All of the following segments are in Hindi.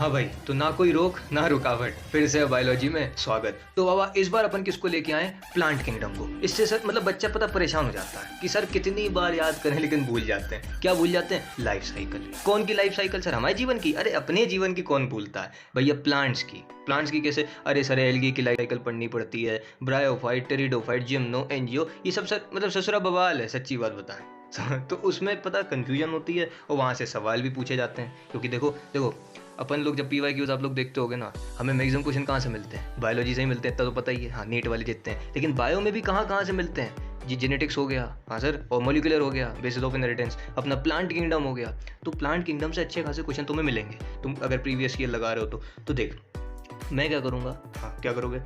हाँ भाई, तो ना कोई रोक ना रुकावट, फिर से बायोलॉजी में स्वागत। तो बाबा इस बार अपन किसको लेके आए? प्लांट किंगडम को। इससे सर मतलब बच्चा पता परेशान हो जाता है कि सर कितनी बार याद करें लेकिन भूल जाते हैं। क्या भूल जाते हैं? Life cycle. कौन की लाइफ साइकिल सर? हमारे जीवन की? अरे अपने जीवन की कौन भूलता है भैया? प्लांट्स की। प्लांट्स की कैसे? अरे सर एल्गी की लाइफ साइकिल पढ़नी पड़ती है, ब्रायोफाइट, टेरिडोफाइट, जिम्नो, एंजियो, ये सब सर मतलब ससुरा बवाल है, सच्ची बात बताएं। तो उसमें पता कंफ्यूजन होती है और वहाँ से सवाल भी पूछे जाते हैं। क्योंकि देखो देखो अपन लोग जब PYQs आप लोग देखते होगे ना, हमें मैक्सिमम क्वेश्चन कहाँ से मिलते हैं? बायोलॉजी से ही मिलते हैं, इतना तो पता ही है। हाँ, नीट वाले जितने हैं, लेकिन बायो में भी कहाँ कहाँ से मिलते हैं जी? जेनेटिक्स हो गया, हाँ सर, और मोलिकुलर हो गया, बेसिस ऑफ इनहेरिटेंस, अपना प्लांट किंगडम हो गया। तो प्लांट किंगडम से अच्छे खासे क्वेश्चन तुम्हें मिलेंगे, तुम अगर प्रीवियस ईयर लगा रहे हो तो देख मैं क्या करूँगा। हाँ, क्या करोगे?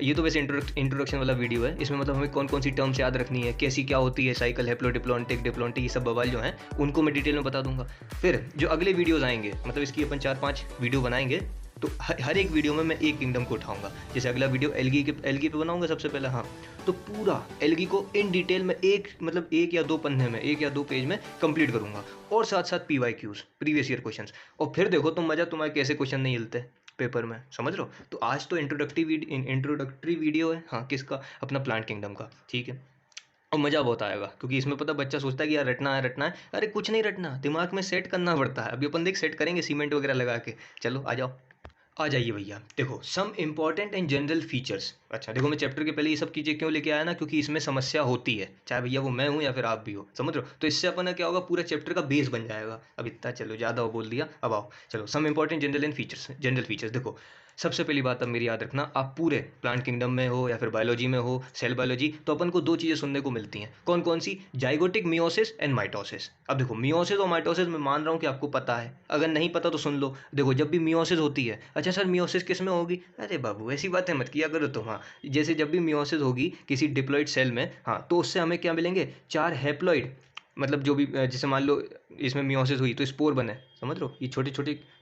ये तो वैसे इंट्रोडक्शन वाला वीडियो है। इसमें मतलब हमें कौन कौन सी टर्म्स याद रखनी है, कैसी क्या होती है साइकिल, हैप्लोडिप्लॉन्टिक, डिप्लॉन्टिक, ये सब बवाल जो हैं उनको मैं डिटेल में बता दूंगा। फिर जो अगले वीडियोज़ आएंगे, मतलब इसकी अपन 4-5 वीडियो बनाएंगे, तो हर एक वीडियो में मैं एक किंगडम को उठाऊंगा। जैसे अगला वीडियो एल्गी पे बनाऊंगा सबसे पहले। हाँ, तो पूरा एल्गी को इन डिटेल में एक या दो पन्ने में, 1 या 2 पेज में कंप्लीट करूंगा, और साथ साथ PYQs, प्रीवियस ईयर क्वेश्चंस। और फिर देखो तुम मजा, तुम्हारे कैसे क्वेश्चन नहीं हिलते पेपर में, समझ रहे हो? तो आज तो इंट्रोडक्टरी वीडियो है। हाँ, किसका? अपना प्लांट किंगडम का, ठीक है। और मज़ा बहुत आएगा क्योंकि इसमें पता बच्चा सोचता है कि यार रटना है। अरे कुछ नहीं रटना, दिमाग में सेट करना पड़ता है। अभी अपन देख सेट करेंगे सीमेंट वगैरह लगा के। चलो आ जाओ, आ जाइए भैया। देखो some important and general features. अच्छा देखो, मैं चैप्टर के पहले ये सब चीज़ें क्यों लेके आया ना, क्योंकि इसमें समस्या होती है, चाहे भैया वो मैं हूँ या फिर आप भी हो, समझ रहे हो? तो इससे अपन क्या होगा, पूरा चैप्टर का बेस बन जाएगा। अब इतना चलो ज़्यादा वो बोल दिया, अब आओ चलो सम इंपॉर्टेंट जनरल फीचर्स। देखो सबसे पहली बात अब मेरी याद रखना, आप पूरे प्लांट किंगडम में हो या फिर बायोलॉजी में हो, सेल बायोलॉजी, तो अपन को 2 चीज़ें सुनने को मिलती हैं। कौन कौन सी? Zygotic meiosis and mitosis. अब देखो मियोसिस और माइटोसिस मैं मान रहा हूँ कि आपको पता है, अगर नहीं पता तो सुन लो। देखो जब भी मियोसिस होती है, अच्छा सर मियोसिस किस में होगी? अरे बाबू ऐसी बातें मत किया करो तुम। हाँ, जैसे जब भी मियोसिस होगी किसी डिप्लॉइड सेल में, हाँ, तो उससे हमें क्या मिलेंगे? 4 हैप्लॉइड, मतलब जो भी जैसे मान लो इसमें मियोसिस हुई तो स्पोर बने, समझ लो, ये छोटे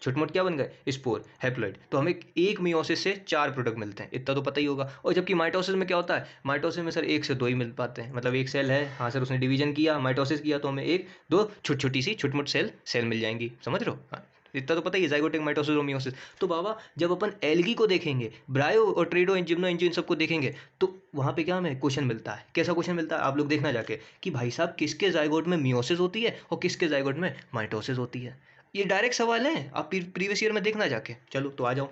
मोटे क्या बन गए? Spore, haploid. तो हमें एक मियोसिस से 4 प्रोडक्ट मिलते हैं, इतना तो पता ही होगा। और जबकि माइटोसिस में क्या होता है? माइटोसिस में सर 1 से 2 ही मिल पाते हैं। मतलब एक सेल है, हाँ सर, उसने डिवीजन किया, माइटोसिस किया, तो हमें 1-2 छोटी सी छोटी मोटी सेल मिल जाएंगी, समझ रहे हो? हाँ, इतना तो पता ही है, जाइगोटिक, माइटोसिस और मियोसिस। तो बाबा जब अपन एल्गी को देखेंगे, ब्रायो और ट्रेडो, जिम्नो, एंजियो, इन सबको देखेंगे, तो वहाँ पे क्या हमें क्वेश्चन मिलता है? कैसा क्वेश्चन मिलता है आप लोग देखना जाके, कि भाई साहब किसके जाइगोट में मियोसिस होती है और किसके जाइगोट में माइटोसिस होती है। ये डायरेक्ट सवाल है, आप प्रीवियस ईयर में देखना जाके। चलो तो आ जाओ,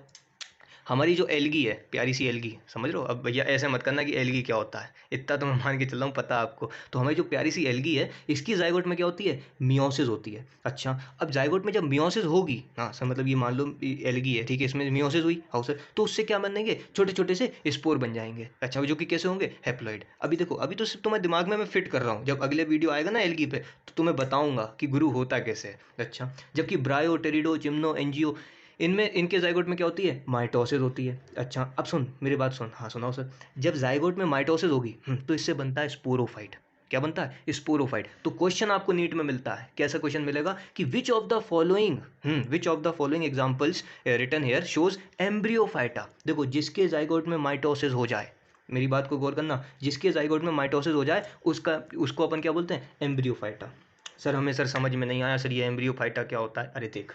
हमारी जो एल्गी है, प्यारी सी एल्गी, समझ रहे हो? अब भैया ऐसे मत करना कि एल्गी क्या होता है, इतना तो मैं मान के चल रहा हूँ पता आपको। तो हमारी जो प्यारी सी एल्गी है, इसकी जाइगोट में क्या होती है? मियोसिस होती है। अच्छा, अब जाइगोट में जब मियोसिस होगी, हाँ सर, मतलब ये मान लो एल्गी है, ठीक है, इसमें मियोसिस हुई, हाँ सर, तो उससे क्या बनेंगे? छोटे छोटे से स्पोर बन जाएंगे। अच्छा, जो कि कैसे होंगे? हैप्लॉइड। अभी देखो, अभी तो सिर्फ तुम्हारे दिमाग में मैं फिट कर रहा हूँ, जब अगले वीडियो आएगा ना एल्गी पे, तो तुम्हें बताऊंगा कि गुरु होता कैसे है। अच्छा, जबकि ब्रायो, टेरिडो, जिम्नो, एंजियो, इनमें इनके जाइगोट में क्या होती है? माइटोसिस होती है। अच्छा अब सुन मेरी बात सुन, हाँ सुनाओ सर। जब जाइगोट में माइटोसिस होगी, तो इससे बनता है स्पोरोफाइट। क्या बनता है? स्पोरोफाइट। तो क्वेश्चन आपको नीट में मिलता है, कैसा क्वेश्चन मिलेगा कि which of the following examples written here shows embryophyta. देखो जिसके जाइगोट में माइटोसिस हो जाए, मेरी बात को गौर करना, जिसके जाइगोट में माइटोसिस हो जाए उसको अपन क्या बोलते हैं? एम्ब्रियोफाइटा। सर हमें सर समझ में नहीं आया सर, ये एम्ब्रियोफाइटा क्या होता है? अरे देख,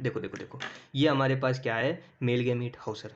देखो देखो देखो, ये हमारे पास क्या है? मेल गैमीट, हाउसर,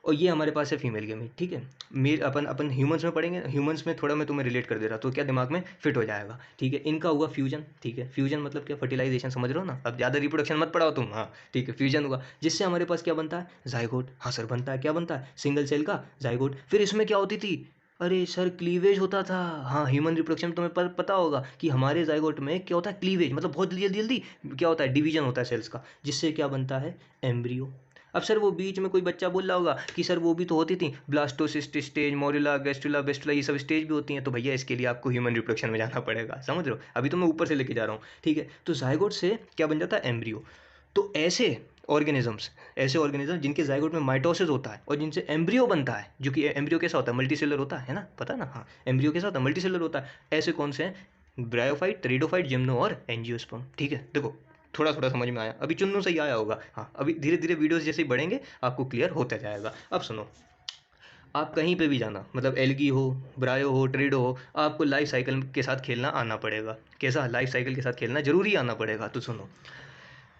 और ये हमारे पास है फीमेल गैमीट, ठीक है। मेल अपन अपन ह्यूमंस में पढ़ेंगे, ह्यूमंस में थोड़ा मैं तुम्हें रिलेट कर दे रहा, तो क्या दिमाग में फिट हो जाएगा, ठीक है। इनका हुआ फ्यूजन, ठीक है, फ्यूजन मतलब क्या? फर्टिलाइजेशन, समझ रहे हो ना? अब ज़्यादा रिप्रोडक्शन मत पढ़ाओ तुम, हाँ ठीक है, फ्यूजन हुआ, जिससे हमारे पास क्या बनता है? जाइगोट। हाँ सर बनता है, क्या बनता है? सिंगल सेल का जाइगोट। फिर इसमें क्या होती थी? अरे सर क्लीवेज होता था। हाँ, ह्यूमन रिप्रोडक्शन तुम्हें पता होगा कि हमारे जाइगोट में क्या होता है? क्लीवेज, मतलब बहुत जल्दी जल्दी क्या होता है? डिवीजन होता है सेल्स का, जिससे क्या बनता है? एम्ब्रियो। अब सर वो बीच में कोई बच्चा बोल रहा होगा कि सर वो भी तो होती थी, ब्लास्टोसिस्ट स्टेज, मोरिला, गैस्ट्रुला, बेस्टुला, ये सब स्टेज भी होती हैं। तो भैया इसके लिए आपको ह्यूमन रिप्रोडक्शन में जाना पड़ेगा, समझ रहे हो? अभी तो मैं ऊपर से लेके जा रहा हूँ, ठीक है। तो जाइगोट से क्या बन जाता है? एम्ब्रियो। तो ऐसे ऑर्गेनिज्म जिनके जाइगोट में माइटोसिस होता है और जिनसे एम्ब्रियो बनता है, जो कि एम्ब्रियो कैसा होता है? मल्टीसेलर होता है ना, पता है ना? हाँ, एम्ब्रियो कैसा होता है? मल्टीसेलर होता है। ऐसे कौन से हैं? ब्रायोफाइट, टेरिडोफाइट, जिम्नो और एंजियोस्पर्म, ठीक है। देखो थोड़ा थोड़ा समझ में आया, अभी चुन्नू से ही आया होगा। हाँ, अभी धीरे धीरे वीडियोस जैसे ही बढ़ेंगे आपको क्लियर होता जाएगा। अब सुनो, आप कहीं पे भी जाना, मतलब एल्गी हो, ब्रायो हो, ट्रेडो हो, आपको लाइफ साइकिल के साथ खेलना आना पड़ेगा। कैसा? लाइफ साइकिल के साथ खेलना जरूरी आना पड़ेगा। तो सुनो,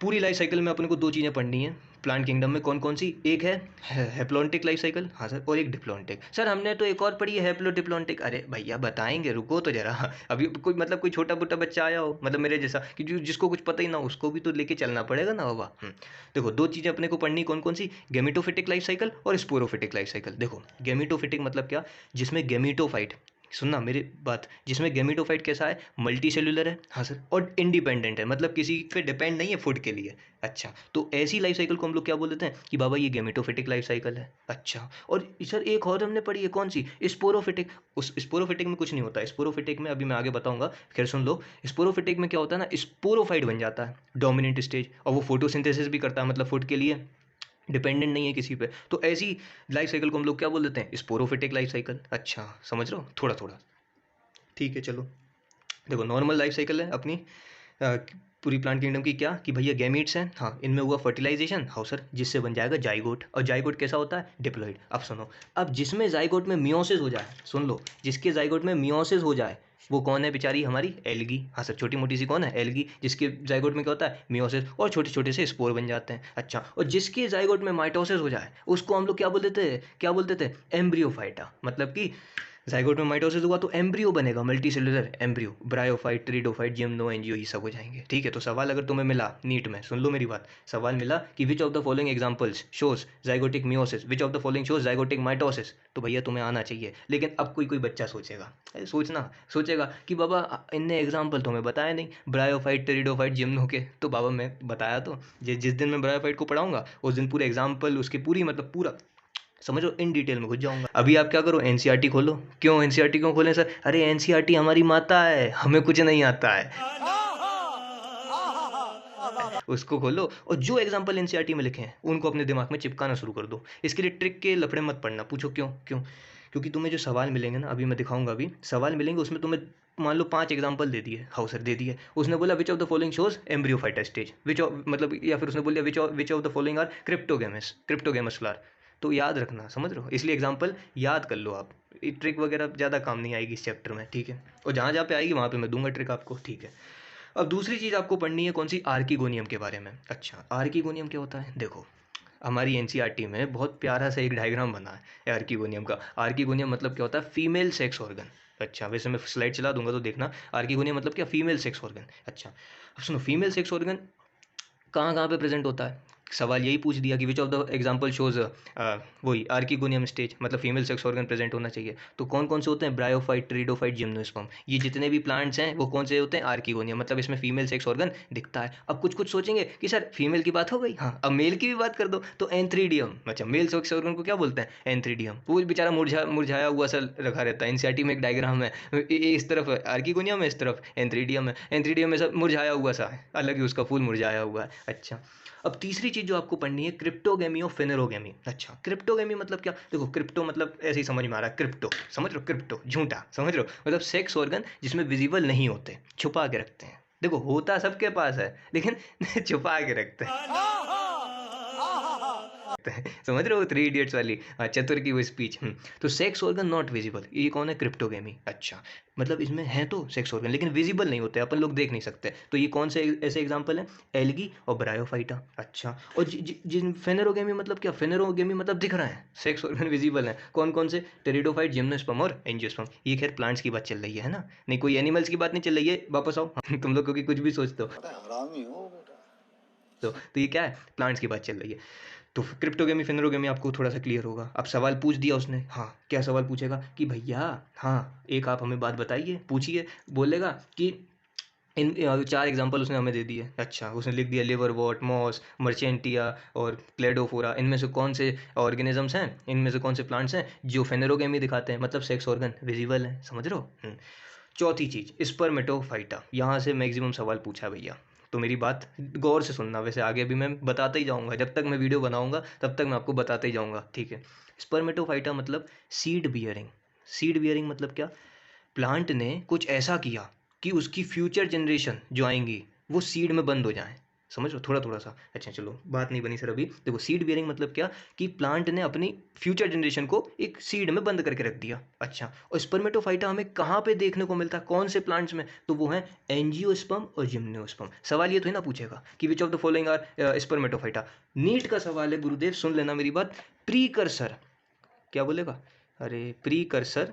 पूरी लाइफ साइकिल में अपन को दो चीज़ें पढ़नी है प्लांट किंगडम में। कौन कौन सी? एक है हैप्लॉन्टिक लाइफ साइकिल, हाँ सर, और एक डिप्लॉन्टिक। सर हमने तो एक और पढ़ी है हैप्लो डिप्लॉन्टिक। अरे भैया बताएंगे, रुको तो जरा। अभी कोई मतलब कोई छोटा मोटा बच्चा आया हो मतलब मेरे जैसा कि जिसको कुछ पता ही ना हो, उसको भी तो लेके चलना पड़ेगा ना बाबा। देखो दो चीज़ें अपने को पढ़नी कौन कौन सी? गेमिटोफिटिक लाइफ साइकिल और स्पोरोफिटिक लाइफ साइकिल। देखो गेमिटोफिटिक मतलब क्या? जिसमें गेमिटोफाइट, सुनना मेरी बात, जिसमें गेमिटोफाइट कैसा है? मल्टी सेल्यूलर है, हाँ सर, और इंडिपेंडेंट है, मतलब किसी पे डिपेंड नहीं है फूड के लिए। अच्छा, तो ऐसी लाइफ साइकिल को हम लोग क्या बोल देते हैं कि बाबा ये गेमिटोफिटिक लाइफ साइकिल है। अच्छा, और सर एक और हमने पढ़ी है, कौन सी? स्पोरोफिटिक। उस स्पोरोफिटिक में कुछ नहीं होता है। स्पोरोफिटिक में अभी मैं आगे बताऊंगा, खैर सुन लो। स्पोरोफिटिक में क्या होता है ना, स्पोरोफाइट बन जाता है डोमिनेंट स्टेज, और वो फोटोसिंथेसिस भी करता है, मतलब फूड के लिए डिपेंडेंट नहीं है किसी पे। तो ऐसी लाइफ साइकिल को हम लोग क्या बोल देते हैं? Sporophytic life cycle. अच्छा समझ रहे हो थोड़ा थोड़ा? ठीक है चलो। देखो नॉर्मल लाइफ साइकिल है अपनी पूरी प्लांट किंगडम की, क्या कि भैया गैमीट्स हैं, हाँ, इनमें हुआ फर्टिलाइजेशन, हाँ सर, जिससे बन जाएगा जाइगोट। और जाइगोट कैसा होता है? डिप्लॉइड। अब सुनो, अब जिसमें जाइगोट में मियोसिस हो जाए, सुन लो, जिसके जाइगोट में मियोसिस हो जाए वो कौन है बेचारी? हमारी एल्गी। हाँ सर, छोटी मोटी सी कौन है? एल्गी। जिसके जाइगोट में क्या होता है? मियोसिस, और छोटे छोटे से स्पोर बन जाते हैं। अच्छा, और जिसके जाइगोट में माइटोसिस हो जाए उसको हम लोग क्या बोल देते हैं? क्या बोलते थे? एम्ब्रियोफाइटा। मतलब कि जाइगोट में माइटोसिस हुआ तो एम्ब्रियो बनेगा, multicellular embryo. Bryophyte, pteridophyte, gymno, angio, ये सब हो जाएंगे। ठीक है, तो सवाल अगर तुम्हें मिला नीट में, सुन लो मेरी बात, सवाल मिला कि which of the following examples shows zygotic meiosis, which of the following shows zygotic mitosis, तो भैया तुम्हें आना चाहिए। लेकिन अब कोई कोई बच्चा सोचेगा, अरे सोचेगा कि बाबा इनने एग्जाम्पल तो हमें बताया नहीं, ब्रायोफाइट, टेरिडोफाइट, जिम्नो के। तो बाबा मैं बताया तो, जिस दिन मैं ब्रायोफाइट को पढ़ाऊंगा उस दिन पूरे एग्जाम्पल उसके पूरी मतलब पूरा समझो इन डिटेल में घुस जाऊंगा। अभी आप क्या करो? एनसीईआरटी खोलो। क्यों एनसीईआरटी क्यों खोलें सर? अरे एनसीईआरटी हमारी माता है, हमें कुछ नहीं आता है। उसको खोलो और जो एग्जाम्पल एनसीईआरटी में लिखे हैं उनको अपने दिमाग में चिपकाना शुरू कर दो। इसके लिए ट्रिक के लफड़े मत पड़ना। पूछो क्यों? क्यों? क्योंकि तुम्हें जो सवाल मिलेंगे ना, अभी मैं दिखाऊंगा, अभी सवाल मिलेंगे उसमें तुम्हें मान लो 5 एग्जांपल दे दिए, हाउ सर दे दिए, उसने बोला which of the following shows embryophyta stage, which of मतलब, या फिर उसने बोला which of the following are cryptogamous flower. तो याद रखना, समझ रहे हो? इसलिए एग्जाम्पल याद कर लो आप। ट्रिक वगैरह ज़्यादा काम नहीं आएगी इस चैप्टर में, ठीक है? और जहाँ जहाँ पे आएगी वहाँ पे मैं दूंगा ट्रिक आपको, ठीक है? अब दूसरी चीज़ आपको पढ़नी है कौन सी? आर्किगोनियम के बारे में। अच्छा, आर्किगोनियम क्या होता है? देखो हमारी एनसीईआरटी में बहुत प्यारा सा एक डायग्राम बना है आर्किगोनियम का। आर्किगोनियम मतलब क्या होता है? Female sex organ. अच्छा, वैसे मैं स्लाइड चला दूंगा तो देखना। आर्किगोनियम मतलब क्या? Female sex organ. अच्छा, अब सुनो, फीमेल सेक्स ऑर्गन कहाँ कहाँ पे प्रेजेंट होता है? सवाल यही पूछ दिया कि which of the example shows वही आर्किगोनियम स्टेज, मतलब फीमेल सेक्स ऑर्गन प्रेजेंट होना चाहिए। तो कौन कौन से होते हैं? ब्रायोफाइट, टेरिडोफाइट, जिम्नोस्पर्म, ये जितने भी प्लांट्स हैं वो कौन से होते हैं? आर्किगोनियम, मतलब इसमें फीमेल सेक्स ऑर्गन दिखता है। अब कुछ कुछ सोचेंगे कि सर फीमेल की बात हो गई, हाँ अब मेल की भी बात कर दो, तो एंथ्रीडियम। अच्छा, मेल सेक्स ऑर्गन को क्या बोलते हैं? एंथ्रीडियम। वो बेचारा मुरझाया हुआ सा रखा रहता है। एनसीईआरटी में एक डायग्राम है, इस तरफ आर्किगोनियम है, इस तरफ एंथ्रीडियम है। एंथ्रीडियम में सब मुरझाया हुआ सा है, अलग ही उसका फूल मुरझाया हुआ है। अच्छा, अब तीसरी चीज जो आपको पढ़नी है, क्रिप्टोगेमी और फेनेरोगेमी। अच्छा, क्रिप्टोगेमी मतलब क्या? देखो क्रिप्टो मतलब ऐसे ही समझ में आ रहा है, क्रिप्टो समझ रहे हो? क्रिप्टो झूठा, समझ रहे हो? मतलब सेक्स ऑर्गन जिसमें विजिबल नहीं होते, छुपा के रखते हैं। देखो होता सबके पास है लेकिन छुपा के रखते हैं। समझ रहे हो? थ्री इडियट्स वाली चतुर की वो स्पीच। तो सेक्स ऑर्गन नॉट विजिबल, ये कौन है? क्रिप्टोगेमी। अच्छा, मतलब इसमें है तो सेक्स ऑर्गन लेकिन विजिबल नहीं होते, अपन लोग देख नहीं सकते। तो ये कौन से ऐसे एग्जांपल हैं? एल्गी और ब्रायोफाइटा। अच्छा, और जिन फेनेरोगेमी मतलब क्या? फेनेरोगेमी मतलब दिख रहा है, सेक्स ऑर्गन विजिबल है। कौन कौन से? टेरिडोफाइट, जिम्नोस्पर्म और एंजियोस्पर्म। ये खैर प्लांट्स की बात चल रही है ना, नहीं कोई एनिमल्स की बात नहीं चल रही है। वापस आओ तुम लोग क्योंकि कुछ भी सोचते हो। तो ये क्या है? प्लांट्स की बात चल रही है। तो क्रिप्टोगेमी, फेनेरोगेमी आपको थोड़ा सा क्लियर होगा। अब सवाल पूछ दिया उसने, हाँ क्या सवाल पूछेगा कि भैया, हाँ एक आप हमें बात बताइए, पूछिए। बोलेगा कि इन 4 एग्जांपल उसने हमें दे दिए। अच्छा, उसने लिख दिया लिवरवॉर्ट, मॉस, मर्चेंटिया और क्लेडोफोरा। इनमें से कौन से ऑर्गेनिजम्स हैं, इनमें से कौन से प्लांट्स हैं जो फेनेरोगेमी दिखाते हैं, मतलब सेक्स ऑर्गन विजिबल है? समझ रहे हो? चौथी चीज, स्पर्मेटोफाइटा। यहाँ से मैक्सिमम सवाल पूछा है भैया, तो मेरी बात गौर से सुनना। वैसे आगे भी मैं बताता ही जाऊंगा, जब तक मैं वीडियो बनाऊंगा तब तक मैं आपको बताते ही जाऊंगा, ठीक है? स्पर्मेटोफाइटा मतलब सीड बियरिंग। सीड बियरिंग मतलब क्या? प्लांट ने कुछ ऐसा किया कि उसकी फ्यूचर जनरेशन जो आएंगी वो सीड में बंद हो जाए। समझ लो थोड़ा थोड़ा सा। अच्छा चलो बात नहीं बनी सर अभी। देखो सीड बियरिंग मतलब क्या कि प्लांट ने अपनी फ्यूचर जनरेशन को एक सीड में बंद करके रख दिया। अच्छा, और स्पर्मेटोफाइटा हमें कहाँ पे देखने को मिलता है, कौन से प्लांट्स में? तो वो है एंजियोस्पर्म और जिम्नोस्पर्म। सवाल ये तो ही ना पूछेगा कि which of the following are spermatophyta. NEET का सवाल है गुरुदेव, सुन लेना मेरी बात। प्रीकर्सर क्या बोलेगा? अरे प्रीकर्सर,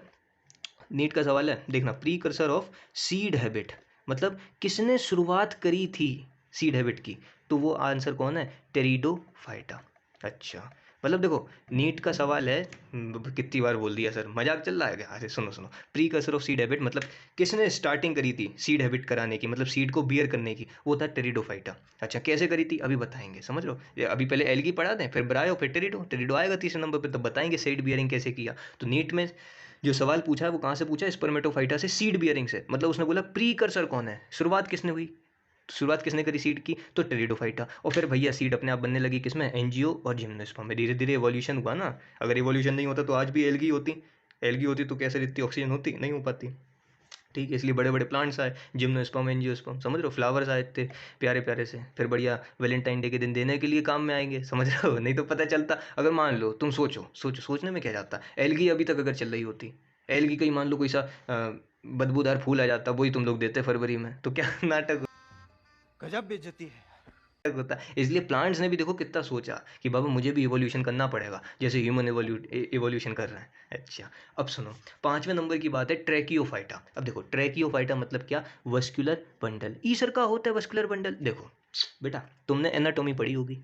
नीट का सवाल है, देखना। प्रीकर्सर ऑफ सीड हैबिट मतलब किसने शुरुआत करी थी सीड हैबिट की? तो वो आंसर कौन है? टेरिडोफाइटा। अच्छा, मतलब देखो नीट का सवाल है। कितनी बार बोल दिया सर, मजाक चल रहा है क्या? अरे सुनो सुनो, प्रीकर्सर ऑफ सीड हैबिट मतलब किसने स्टार्टिंग करी थी सीड हैबिट कराने की, मतलब सीड को बियर करने की, वो था टेरिडोफाइटा। अच्छा, कैसे करी थी अभी बताएंगे, समझ लो। अभी पहले एल्गी पढ़ा दें, फिर ब्रायो, फिर टेरिडो। टेरिडो आएगा तीसरे नंबर पे, तब बताएंगे सीड बियरिंग कैसे किया। तो नीट में जो सवाल पूछा है वो कहाँ से पूछा है? स्पर्मेटोफाइटा से, सीड बियरिंग से। मतलब उसने बोला प्रीकर्सर कौन है, शुरुआत किसने हुई, शुरुआत किसने करी सीड की? तो टेरिडोफाइटा। और फिर भैया सीड अपने आप बनने लगी किसमें? एंजियो और जिम्नोस्पर्म में। धीरे धीरे एवोल्यूशन हुआ ना। अगर एवोल्यूशन नहीं होता तो आज भी एल्गी होती। एल्गी होती तो कैसे इतनी ऑक्सीजन होती? नहीं हो पाती। ठीक है, इसलिए बड़े बड़े प्लांट्स आए, जिम्नोस्पर्म एंजियोस्पर्म, समझ रहे हो। फ्लावर्स आए थे प्यारे प्यारे से, फिर बढ़िया वैलेंटाइन डे के दिन देने के लिए काम में आएंगे, समझ रहे हो। नहीं तो पता चलता, अगर मान लो तुम सोचो सोचो, सोचने में क्या जाता, एल्गी अभी तक अगर चल रही होती, एल्गी कहीं मान लो कोई सा बदबूदार फूल आ जाता, वही तुम लोग देते फरवरी में, तो क्या नाटक गजब बेइज्जती है। होता है। इसलिए प्लांट्स ने भी देखो कितना सोचा कि बाबा मुझे भी इवोल्यूशन करना पड़ेगा जैसे ह्यूमन इवोल्यूशन कर रहे हैं। अच्छा, अब सुनो, 5वें नंबर की बात है ट्रैकियोफाइटा। अब देखो ट्रैकियोफाइटा मतलब क्या? Vascular bundle. ईसर का होता है वस्कुलर बंडल। देखो बेटा, तुमने एनाटॉमी पढ़ी होगी,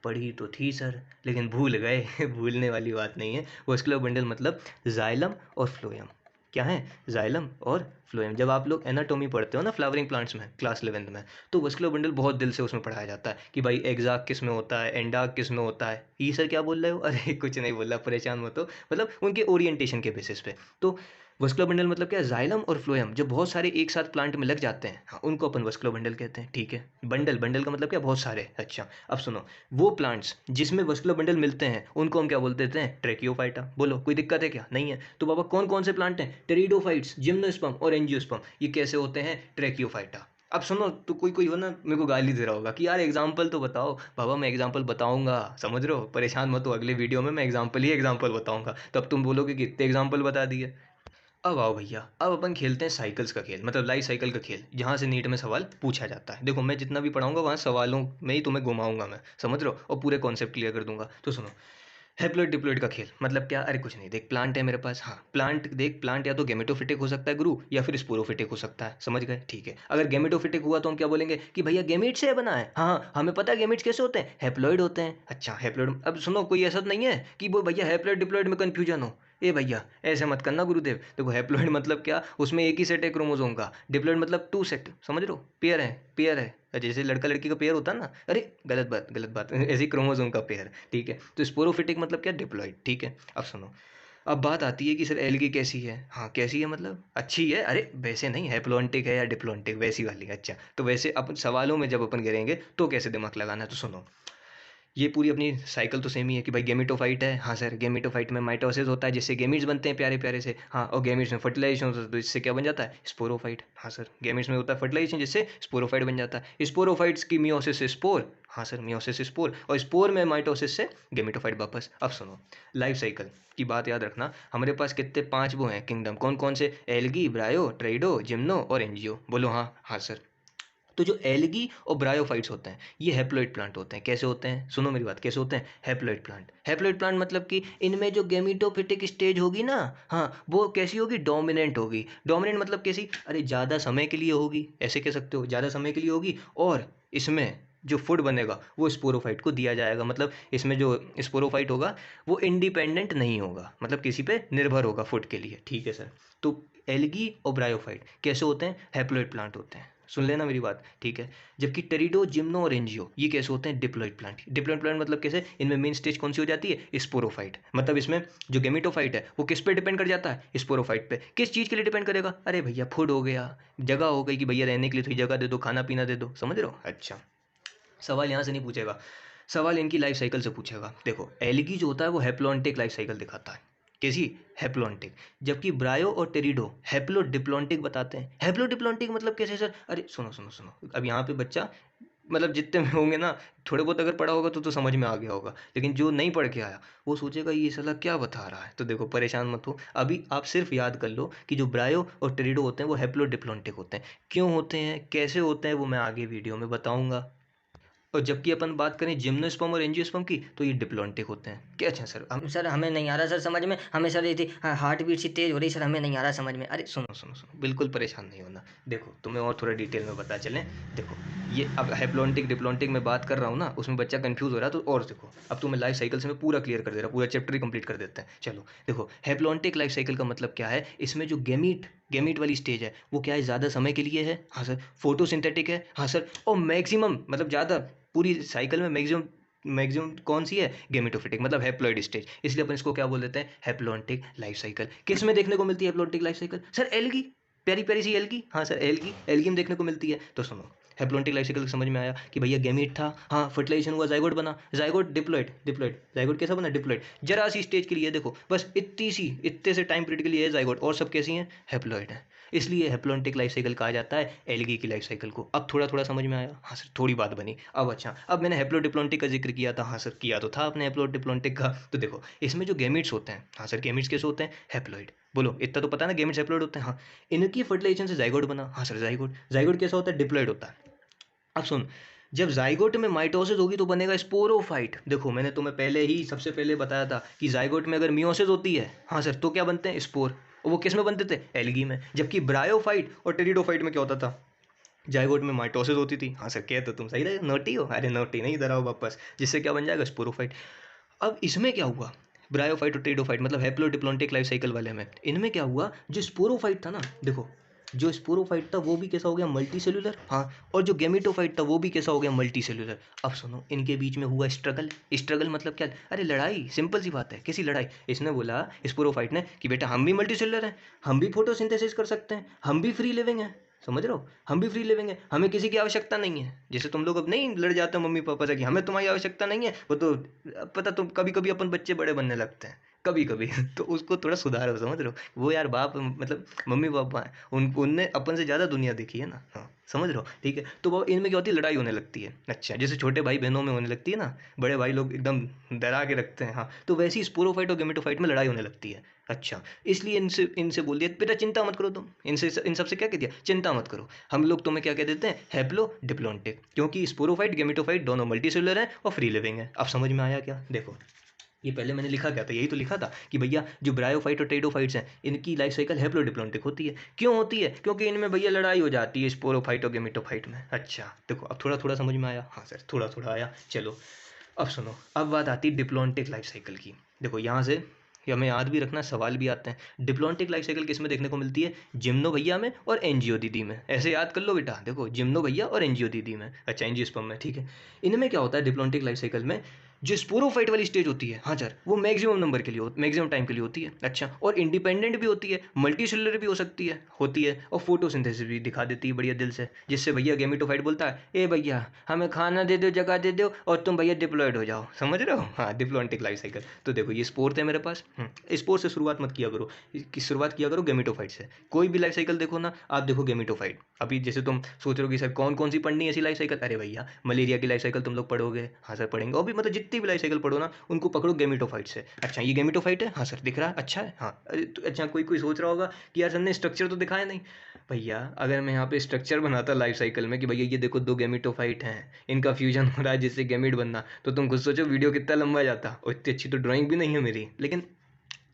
पढ़ी तो थी सर, लेकिन भूल गए। भूलने वाली बात नहीं है। वस्कुलर बंडल मतलब जाइलम और फ्लोएम। क्या है? जाइलम और फ्लोएम। जब आप लोग एनाटॉमी पढ़ते हो ना फ्लावरिंग प्लांट्स में क्लास 11th में, तो वस्कुलर बंडल बहुत दिल से उसमें पढ़ाया जाता है कि भाई एग्जाक किस में होता है, एंडाक किस में होता है। ये सर क्या बोल रहे हो? अरे कुछ नहीं बोल रहा, परेशान मत हो, मतलब उनके ओरिएंटेशन के बेसिस पे। तो वस्कुलर बंडल मतलब क्या? जाइलम और फ्लोएम जब बहुत सारे एक साथ प्लांट में लग जाते हैं, हाँ, उनको अपन वस्कुलर बंडल कहते हैं। ठीक है, बंडल, बंडल का मतलब क्या? बहुत सारे। अच्छा, अब सुनो, वो प्लांट्स जिसमें वस्कुलर बंडल मिलते हैं उनको हम क्या बोल देते हैं? ट्रैकियोफाइटा। बोलो कोई दिक्कत है क्या? नहीं है। तो बाबा कौन कौन से प्लांट हैं? टेरिडोफाइट्स, जिम्नोस्पर्म और एंजियोस्पर्म। ये कैसे होते हैं? ट्रैकियोफाइटा। अब सुनो, तो कोई कोई हो ना मेरे को गाली दे रहा होगा कि यार एग्जाम्पल तो बताओ। बाबा मैं एग्जाम्पल बताऊंगा, समझ रहे हो, परेशान मत हो, अगले वीडियो में मैं एग्जाम्पल ही एग्जाम्पल बताऊंगा, तब तुम बोलोगे कि इतने एग्जाम्पल बता दिए। अब आओ भैया, अब अपन खेलते हैं साइकिल्स का खेल, मतलब लाइफ साइकिल का खेल, जहाँ से नीट में सवाल पूछा जाता है। देखो मैं जितना भी पढ़ाऊंगा वहाँ सवालों में ही तुम्हें घुमाऊंगा मैं, समझ रहे हो, और पूरे कॉन्सेप्ट क्लियर कर दूंगा। तो सुनो, हैप्लॉइड डिप्लॉइड का खेल मतलब क्या? अरे कुछ नहीं, देख प्लांट है मेरे पास, हाँ प्लांट देख, प्लांट या तो गेमेटोफिटिक हो सकता है गुरु, या फिर स्पोरोफिटिक हो सकता है, समझ गए? ठीक है, अगर गेमेटोफिटिक हुआ तो हम क्या बोलेंगे कि भैया गेमेट से बना है। हाँ हाँ, हमें पता है गेमेट्स कैसे होते हैं, हैप्लॉइड होते हैं। अच्छा हैप्लॉइड, अब सुनो कोई ऐसा तो नहीं है कि वो भैया हैप्लॉइड डिप्लॉइड में कंफ्यूजन हो। ए भैया ऐसे मत करना गुरुदेव। देखो हैप्लॉइड मतलब क्या? उसमें एक ही सेट है क्रोमोसोम का। डिप्लॉइड मतलब 2 सेट, समझ रहे हो, पेयर है, पेयर है, जैसे लड़का लड़की का पेयर होता है ना। अरे गलत बात, गलत बात। ऐसे ही क्रोमोसोम का पेयर, ठीक है। तो स्पोरोफिटिक मतलब क्या? डिप्लॉइड। ठीक है, अब सुनो, अब बात आती है कि सर एल्गी कैसी है? हाँ कैसी है मतलब? अच्छी है? अरे वैसे नहीं, हैप्लॉन्टिक है या डिप्लॉन्टिक, वैसी वाली। अच्छा, तो वैसे अपन सवालों में जब अपन गिरेंगे तो कैसे दिमाग लगाना है, तो सुनो, ये पूरी अपनी साइकिल तो सेम ही है कि भाई गेमिटोफाइट है। हाँ सर, गेमिटोफाइट में माइटोसिस होता है जिससे गेमिट्स बनते हैं प्यारे प्यारे से। हाँ, और गेमिट्स में फर्टिलाइजेशन होता है तो इससे क्या बन जाता है? स्पोरोफाइट। हाँ सर, गेमिट्स में होता है फर्टिलाइजेशन जिससे स्पोरोफाइट बन जाता है। स्पोरोफाइट्स की मियोसिस से स्पोर। हाँ सर, मियोसिस से स्पोर, और स्पोर में माइटोसिस से गेमिटोफाइट वापस। अब सुनो, लाइफ साइकिल की बात याद रखना। हमारे पास कितने? 5 वो हैं किंगडम। कौन कौन से? एल्गी, ब्रायो, ट्राइडो, जिम्नो और एनजियो। बोलो हाँ। हाँ सर, तो जो एल्गी और ब्रायोफाइट्स होते हैं ये हैप्लॉइड प्लांट होते हैं। कैसे होते हैं? सुनो मेरी बात, कैसे होते हैं? Haploid plant. हैप्लॉइड प्लांट मतलब कि इनमें जो गेमिटोफिटिक स्टेज होगी ना, हाँ वो कैसी होगी? डोमिनेंट होगी। डोमिनेंट मतलब कैसी? अरे ज़्यादा समय के लिए होगी, ऐसे कह सकते हो, ज़्यादा समय के लिए होगी। और इसमें जो फूड बनेगा वो स्पोरोफाइट को दिया जाएगा। मतलब इसमें जो स्पोरोफाइट होगा वो इंडिपेंडेंट नहीं होगा, मतलब किसी पे निर्भर होगा फूड के लिए। ठीक है सर, तो एल्गी और ब्रायोफाइट कैसे होते हैं? हैप्लॉइड प्लांट होते हैं, सुन लेना मेरी बात, ठीक है। जबकि टेरिडो, जिम्नो और एनजियो ये कैसे होते हैं? Diploid plant. डिप्लॉइड प्लांट मतलब कैसे? इनमें मेन स्टेज कौन सी हो जाती है? स्पोरोफाइट। मतलब इसमें जो गेमिटोफाइट है वो किस पे डिपेंड कर जाता है? स्पोरोफाइट पे। किस चीज़ के लिए डिपेंड करेगा? अरे भैया फूड हो गया, जगह हो गई कि भैया रहने के लिए थोड़ी जगह दे दो, खाना पीना दे दो, समझ रहे हो। अच्छा, सवाल यहाँ से नहीं पूछेगा, सवाल इनकी लाइफ साइकिल से पूछेगा। देखो एल्गी जो होता है वो हैप्लॉन्टिक लाइफ साइकिल दिखाता है। कैसी? हैप्लॉन्टिक। जबकि ब्रायो और टेरिडो हैप्लो डिप्लॉन्टिक बताते हैं। हैप्लो डिप्लॉन्टिक मतलब कैसे सर? अरे सुनो सुनो सुनो, अब यहाँ पे बच्चा मतलब जितने में होंगे ना, थोड़े बहुत अगर पढ़ा होगा तो समझ में आ गया होगा, लेकिन जो नहीं पढ़ के आया वो सोचेगा ये साला क्या बता रहा है। तो देखो परेशान मत हो, अभी आप सिर्फ याद कर लो कि जो ब्रायो और टेरिडो होते हैं वो हैप्लोडिप्लॉन्टिक होते हैं। क्यों होते हैं, कैसे होते हैं, वो मैं आगे वीडियो में बताऊंगा। और जबकि अपन बात करें जिम्नोस्पर्म और एंजियोस्पर्म की, तो ये डिप्लॉन्टिक होते हैं। क्या अच्छा सर हम सर हमें नहीं आ रहा सर समझ में, हमें सर ये थी हार्ट बीट सी तेज हो रही सर, हमें नहीं आ रहा समझ में। अरे सुनो सुनो सुनो, बिल्कुल परेशान नहीं होना। देखो तुम्हें और थोड़ा डिटेल में बता चलें। देखो ये अब हैप्लॉन्टिक डिप्लॉन्टिक में बात कर रहा हूँ ना, उसमें बच्चा कंफ्यूज हो रहा है, तो और देखो अब तुम्हें लाइफ साइकिल से मैं पूरा क्लियर कर दे रहा हूँ, पूरा चैप्टर ही कंप्लीट कर देते हैं। चलो देखो हैप्लॉन्टिक लाइफ साइकिल का मतलब क्या है, इसमें जो गेमीट गेमीट वाली स्टेज है वो क्या है, ज़्यादा समय के लिए है, हाँ सर। फोटोसिंथेटिक है, हाँ सर। और मैक्सिमम मतलब ज़्यादा पूरी साइकिल में मैक्सिमम मैक्सिमम कौन सी है, गेमेटोफिटिक मतलब हैप्लॉइड स्टेज, इसलिए अपन इसको क्या बोल देते हैं, हैप्लॉन्टिक लाइफ साइकिल। किस में देखने को मिलती है haplontic life cycle, sir algae, प्यारी प्यारी सी एल्गी, हाँ सर एल्गी में देखने को मिलती है। तो सुनो हैप्लॉन्टिक लाइफ साइकिल समझ में आया कि भैया गेमीट था, हाँ फर्टिलाइजेशन हुआ, जाइगोट बना, जाइगोट डिप्लॉइड, जाइगोट कैसा बना, डिप्लॉइड। जरा सी स्टेज के लिए देखो, बस इतने से टाइम पीरियड के लिए है जाइगोट, और सब कैसी हैं, हैप्लॉइड है। इसलिए हैप्लॉन्टिक लाइफ साइकिल कहा जाता है एल्गी की लाइफ साइकिल को। अब थोड़ा थोड़ा समझ में आया, हाँ सर थोड़ी बात बनी। अब अच्छा, अब मैंने हैप्लोडिप्लॉन्टिक का जिक्र किया था, हाँ सर किया तो था आपने हैप्लोडिप्लॉन्टिक का। तो देखो इसमें जो गेमिट्स होते हैं, हाँ सर गेमिट्स कैसे होते हैं, हैप्लॉइड। बोलो इतना तो पता है ना, गेमिट्स हैप्लॉइड होते हैं, हाँ। इनकी फर्टिलाइजेशन से जाइगोट बना, हाँ सर जाइगोट। जाइगोट कैसा होता है, डिप्लॉइड होता है। अब सुन, जब जाइगोट में माइटोसिस होगी तो बनेगा स्पोरोफाइट। देखो मैंने तुम्हें पहले ही सबसे पहले बताया था कि जाइगोट में अगर मियोसिस होती है, हाँ सर, तो क्या बनते हैं, स्पोर। और वो किस में बनते थे, एल्गी में। जबकि ब्रायोफाइट और टेरिडोफाइट में क्या होता था, जाइगोट में माइटोसिस होती थी, हाँ सर। कहते तुम सही रहे, नोटी हो, अरे नोटी नहीं, इधर आओ वापस, जिससे क्या बन जाएगा, स्पोरोफाइट। अब इसमें क्या हुआ, ब्रायोफाइट और टेरिडोफाइट मतलब हैप्लोडिप्लॉन्टिक लाइफ साइकिल वाले में, इनमें क्या हुआ, जो स्पोरोफाइट था ना, देखो जो स्पोरोफाइट था वो भी कैसा हो गया, मल्टी सेलुलर, हाँ। और जो गेमिटोफाइट था वो भी कैसा हो गया, मल्टी सेलुलर। अब सुनो इनके बीच में हुआ स्ट्रगल। स्ट्रगल मतलब क्या, अरे लड़ाई, सिंपल सी बात है, कैसी लड़ाई। इसने बोला स्पोरोफाइट ने कि बेटा हम भी मल्टी सेलुलर हैं, हम भी फोटोसिंथेसिस कर सकते हैं, हम भी फ्री लिविंग हैं, समझ रहे हो, हम भी फ्री लिविंग है, हमें किसी की आवश्यकता नहीं है। जैसे तुम लोग अब नहीं लड़ जाते हो मम्मी पापा से कि हमें तुम्हारी आवश्यकता नहीं है, वो तो पता, तुम कभी कभी अपन बच्चे बड़े बनने लगते हैं कभी कभी तो उसको थोड़ा सुधारो, समझ रहे हो। वो यार बाप मतलब मम्मी पापा हैं, उनने अपन से ज़्यादा दुनिया देखी है ना, हाँ समझ रहे हो, ठीक है। तो वो इनमें क्या होती है, लड़ाई होने लगती है। अच्छा जैसे छोटे भाई बहनों में होने लगती है ना, बड़े भाई लोग एकदम डरा के रखते हैं, हाँ, तो वैसे ही स्पोरोफाइट और गेमेटोफाइट में लड़ाई होने लगती है। अच्छा इसलिए इनसे इनसे बोल दिया बेटा चिंता मत करो तुम, इनसे इन सबसे क्या कह दिया, चिंता मत करो। हम लोग तुम्हें क्या कह देते हैं, हैप्लो डिप्लॉन्टिक, क्योंकि स्पोरोफाइट गेमेटोफाइट दोनों मल्टीसेलुलर हैं और फ्री लिविंग है। अब समझ में आया क्या, देखो ये पहले मैंने लिखा क्या था, यही तो लिखा था कि भैया जो ब्रायोफाइट और टेरिडोफाइट्स हैं इनकी लाइफ साइकिल हैप्लोडिप्लॉन्टिक होती है। क्यों होती है, क्योंकि इनमें भैया लड़ाई हो जाती है स्पोरोफाइट और गेमेटोफाइट में। अच्छा देखो अब थोड़ा थोड़ा समझ में आया, हाँ सर थोड़ा थोड़ा आया। चलो अब सुनो, अब बात आती है डिप्लॉन्टिक लाइफ साइकिल की। देखो यहाँ से ये हमें याद भी रखना, सवाल भी आते हैं। डिप्लॉन्टिक लाइफ साइकिल किस में देखने को मिलती है, जिम्नो भैया में और एनजीओ दीदी में। ऐसे याद कर लो बेटा, देखो जिम्नो भैया और एनजीओ दीदी में, अच्छा एंजियोस्पर्म में, ठीक है। इनमें क्या होता है डिप्लॉन्टिक लाइफ साइकिल में, जो स्पोरोफाइट वाली स्टेज होती है, हाँ सर, वो मैक्सिमम नंबर के लिए मैक्सिमम टाइम के लिए होती है। अच्छा और इंडिपेंडेंट भी होती है, मल्टी सेलुलर भी हो सकती है, होती है, और फोटोसिंथेसिस भी दिखा देती है बढ़िया दिल से, जिससे भैया गेमेटोफाइट बोलता है ए भैया हमें खाना दे दो, जगह दे दो, और तुम भैया डिप्लॉयड हो जाओ, समझ रहे हो, हाँ डिप्लॉन्टिक लाइफ साइकिल। तो देखो ये स्पोर थे मेरे पास, स्पोर से शुरुआत मत किया करो, इसकी शुरुआत किया करो गेमेटोफाइट से। कोई भी लाइफ साइकिल देखो ना, आप देखो गेमेटोफाइट। अभी जैसे तुम सोच रहे हो कि सर कौन कौन सी पढ़नी है ऐसी लाइफ साइकिल, अरे भैया मलेरिया की लाइफ साइकिल तुम लोग पढ़ोगे, हाँ सर पढ़ेंगे, और भी मतलब जितनी भी लाइफ साइकिल पढ़ो ना उनको पकड़ो गेमेटोफाइट से। अच्छा ये गेमेटोफाइट है, हाँ सर दिख रहा है, अच्छा है, हाँ। अरे तो अच्छा कोई कोई सोच रहा होगा कि यार सर ने स्ट्रक्चर तो दिखाया नहीं। भैया अगर मैं यहाँ पे स्ट्रक्चर बनाता लाइफ साइकिल में कि भैया ये देखो दो गेमेटोफाइट हैं, इनका फ्यूजन हो रहा है जिससे गेमिट बनना, तो तुम खुद सोचो वीडियो कितना लंबा जाता। और इतनी अच्छी तो ड्राइंग भी नहीं है मेरी, लेकिन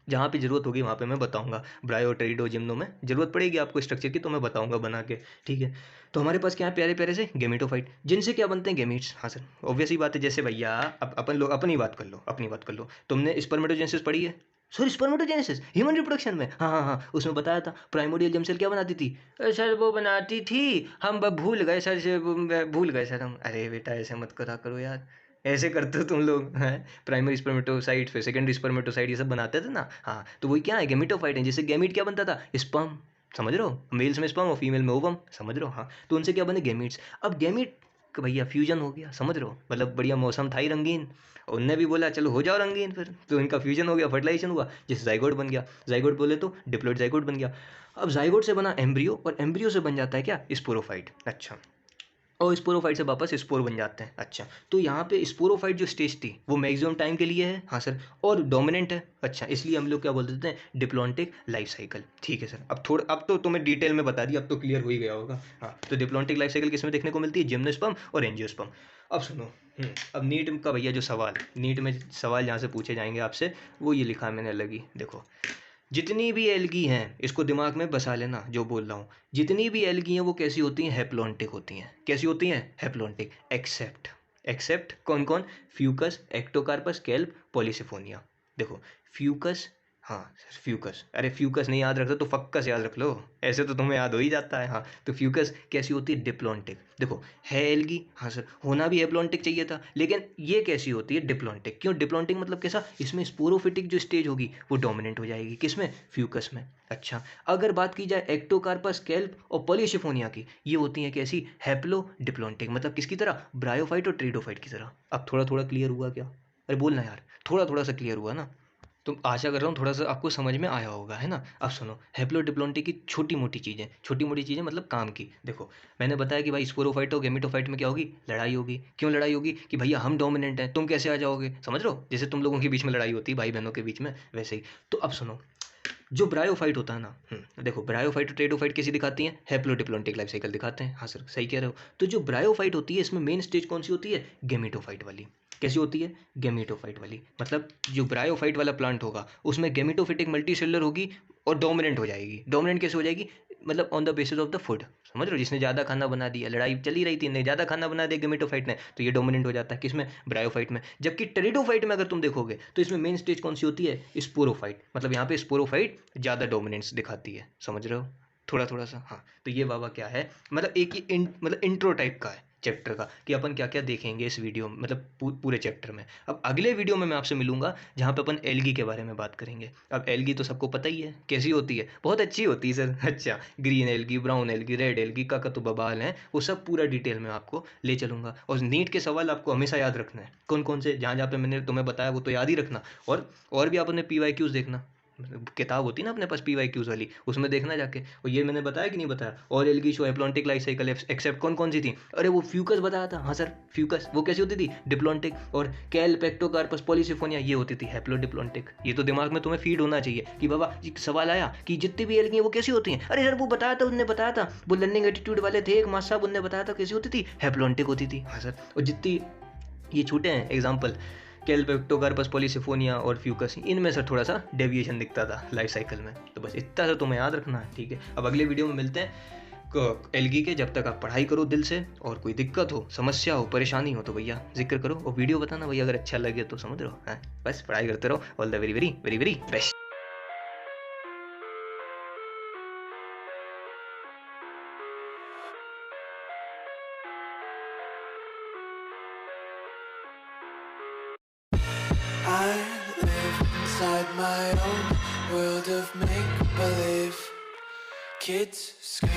जहाँ पे ज़रूरत होगी वहाँ पे मैं बताऊँगा। ब्रायो टेरिडो जिम्नो में ज़रूरत पड़ेगी आपको स्ट्रक्चर की, तो मैं बताऊँगा बना के, ठीक है। तो हमारे पास क्या है, प्यारे प्यारे से गेमेटोफाइट, जिनसे क्या बनते हैं, गेमीट्स, हाँ सर ऑब्वियस ही बात है। जैसे भैया अपन लोग अपनी बात कर लो, अपनी बात कर लो, तुमने स्पर्मेटोजेनेसिस पढ़ी है, सर स्पर्मेटोजेनेसिस ह्यूमन रिप्रोडक्शन में, हाँ हाँ हाँ, उसमें बताया था प्राइमोर्डियल जर्म सेल क्या बनाती थी, सर वो बनाती थी, हम भूल गए सर, से भूल गए सर हम। अरे बेटा ऐसे मत करा करो यार, ऐसे करते हो तुम लोग हैं। प्राइमरी स्पर्मेटोसाइट फिर सेकेंडरी स्पर्मेटोसाइट ये सब बनाते थे ना, हाँ। तो वही क्या है, गेमिटोफाइट है, जिससे गेमिट क्या बनता था, स्पर्म, समझ रहे हो, मेल्स में स्पर्म और फीमेल में ओवम, समझ रहे हो, हाँ। तो उनसे क्या बने, गेमिट्स। अब गेमिट का भैया फ्यूजन हो गया, समझ रहे हो, मतलब बढ़िया मौसम था ही रंगीन, उनने भी बोला चलो हो जाओ रंगीन, फिर तो इनका फ्यूजन हो गया, फर्टिलाइजेशन हुआ, जिससे जाइगोट बन गया। जाइगोट बोले तो डिप्लॉइड जाइगोट बन गया। अब जाइगोट से बना एम्ब्रियो, और एम्ब्रियो से बन जाता है क्या, स्पोरोफाइट। अच्छा और स्पोरोफाइट से वापस स्पोर बन जाते हैं। अच्छा, तो यहाँ पे स्पोरोफाइट जो स्टेज थी वो मैक्सिमम टाइम के लिए है, हाँ सर, और डोमिनेंट है। अच्छा, इसलिए हम लोग क्या बोल देते हैं, डिप्लॉन्टिक लाइफ साइकिल। ठीक है सर, अब तो तुम्हें डिटेल में बता दिया, अब तो क्लियर हो ही गया होगा। हाँ, तो डिप्लॉन्टिक लाइफ साइकिल किसमें देखने को मिलती है, जिम्नोस्पर्म और एंजियोस्पर्म। अब सुनो, अब नीट का भैया जो सवाल, नीट में सवाल जहाँ से पूछे जाएंगे आपसे, वो ये लिखा है मैंने अलग ही, देखो। जितनी भी एल्गी हैं, इसको दिमाग में बसा लेना जो बोल रहा हूँ, जितनी भी एल्गी हैं वो कैसी होती हैं, हैप्लॉन्टिक होती हैं। कैसी होती हैं, हैप्लॉन्टिक। एक्सेप्ट, एक्सेप्ट कौन कौन, फ्यूकस, एक्टोकार्पस, केल्प, पॉलीसिफोनिया। देखो, फ्यूकस, हाँ सर फ्यूकस, अरे फ्यूकस नहीं याद रखते तो फक्कस याद रख लो, ऐसे तो तुम्हें याद हो ही जाता है। हाँ, तो फ्यूकस कैसी होती है, डिप्लॉन्टिक। देखो, है एल्गी, हाँ सर, होना भी हैप्लॉन्टिक चाहिए था, लेकिन ये कैसी होती है, डिप्लॉन्टिक। क्यों डिप्लॉन्टिक, मतलब कैसा, इसमें स्पोरोफिटिक जो स्टेज होगी वो डोमिनेंट हो जाएगी, किसमें, फ्यूकस में। अच्छा, अगर बात की जाए एक्टोकार्पस, केल्प और पॉलीशिफोनिया की, ये होती हैं कैसी, हैप्लो डिप्लॉन्टिक, मतलब किसकी तरह, ब्रायोफाइट और ट्रेडोफाइट की तरह। अब थोड़ा थोड़ा क्लियर हुआ क्या, अरे बोलना यार, थोड़ा थोड़ा सा क्लियर हुआ ना, तो आशा कर रहा हूँ थोड़ा सा आपको समझ में आया होगा, है ना। अब सुनो, हैप्लोडिप्लॉन्टिक की छोटी मोटी चीज़ें मतलब काम की। देखो, मैंने बताया कि भाई स्पोरोफाइट और गेमिटोफाइट में क्या होगी, लड़ाई होगी। क्यों लड़ाई होगी, कि भैया हम डोमिनेंट हैं, तुम कैसे आ जाओगे, समझ रहे हो, जैसे तुम लोगों के बीच में लड़ाई होती है भाई बहनों के बीच में, वैसे ही। तो अब सुनो, जो ब्रायोफाइट होता है ना, देखो ब्रायोफाइट और ट्रेडोफाइट कैसी दिखाती हैं, हैप्लोडिप्लॉन्टिक लाइफ साइकिल दिखाते हैं, हाँ सर सही कह रहे हो। तो जो ब्रायोफाइट होती है, इसमें मेन स्टेज कौन सी होती है, गेमिटोफाइट वाली। कैसी होती है, गेमिटोफाइट वाली, मतलब जो ब्रायोफाइट वाला प्लांट होगा उसमें गेमिटोफिटिक मल्टीसेलुलर होगी और डोमिनेंट हो जाएगी। डोमिनेंट कैसे हो जाएगी, मतलब on the basis of the food, समझ रहे हो, जिसने ज़्यादा खाना बना दिया, लड़ाई चली रही थी, ने ज़्यादा खाना बना दिया गेमिटोफाइट ने, तो ये डोमिनेंट हो जाता है किसमें, ब्रायोफाइट में। जबकि टेरिडोफाइट में अगर तुम देखोगे तो इसमें मेन स्टेज कौन सी होती है, स्पोरोफाइट, मतलब यहाँ पे स्पोरोफाइट ज़्यादा डोमिनेंस दिखाती है, समझ रहे हो, थोड़ा थोड़ा सा। हाँ, तो ये बाबा क्या है, मतलब एक ही मतलब इंट्रो टाइप का है चैप्टर का, कि अपन क्या क्या देखेंगे इस वीडियो में, मतलब पूरे चैप्टर में। अब अगले वीडियो में मैं आपसे मिलूंगा जहाँ पे अपन एल्गी के बारे में बात करेंगे। अब एल्गी तो सबको पता ही है कैसी होती है, बहुत अच्छी होती है सर। अच्छा, green algae, brown algae, red algae का तो बबाल है, वो सब पूरा डिटेल में आपको ले चलूंगा। और नीट के सवाल आपको हमेशा याद रखना है, कौन कौन से, जहाँ जहाँ पे मैंने तुम्हें बताया वो तो याद ही रखना। और भी आपने PYQs देखना, किताब होती है ना अपने पास PYQs वाली, उसमें देखना जाके। और ये मैंने बताया कि नहीं बताया, और algae show haplontic life cycle except कौन कौन सी थी, अरे वो फ्यूकस बताया था, हाँ सर फ्यूकस, वो कैसी होती थी, डिप्लॉन्टिक। और कैल, पेक्टोकार्पस, पॉलीसिफोनिया ये होती थी हैप्लोडिप्लॉन्टिक। ये तो दिमाग में तुम्हें फीड होना चाहिए कि बाबा एक सवाल आया कि जितनी भी एल्गी हैं वो कैसी होती हैं, अरे सर वो बताया था, उनने बताया था, वो लर्निंग एटीट्यूड वाले थे एक मास्टर साहब, उनने बताया था कैसी होती थी, हैप्लॉन्टिक होती थी, हाँ सर। और जितनी ये छूटे हैं एग्जाम्पल, कैल्पेक्टोकार्पस, पॉलीसिफोनिया और फ्यूकस, इनमें से थोड़ा सा डेविएशन दिखता था लाइफ साइकिल में। तो बस इतना सा तुम्हें याद रखना है, ठीक है। अब अगले वीडियो में मिलते हैं एल्गी के। जब तक आप पढ़ाई करो दिल से, और कोई दिक्कत हो, समस्या हो, परेशानी हो तो भैया जिक्र करो, और वीडियो बताना भैया अगर अच्छा लगे तो, समझ रहो, हाँ बस पढ़ाई करते रहो। All the very very very very best. I live inside my own world of make-believe. Kids scream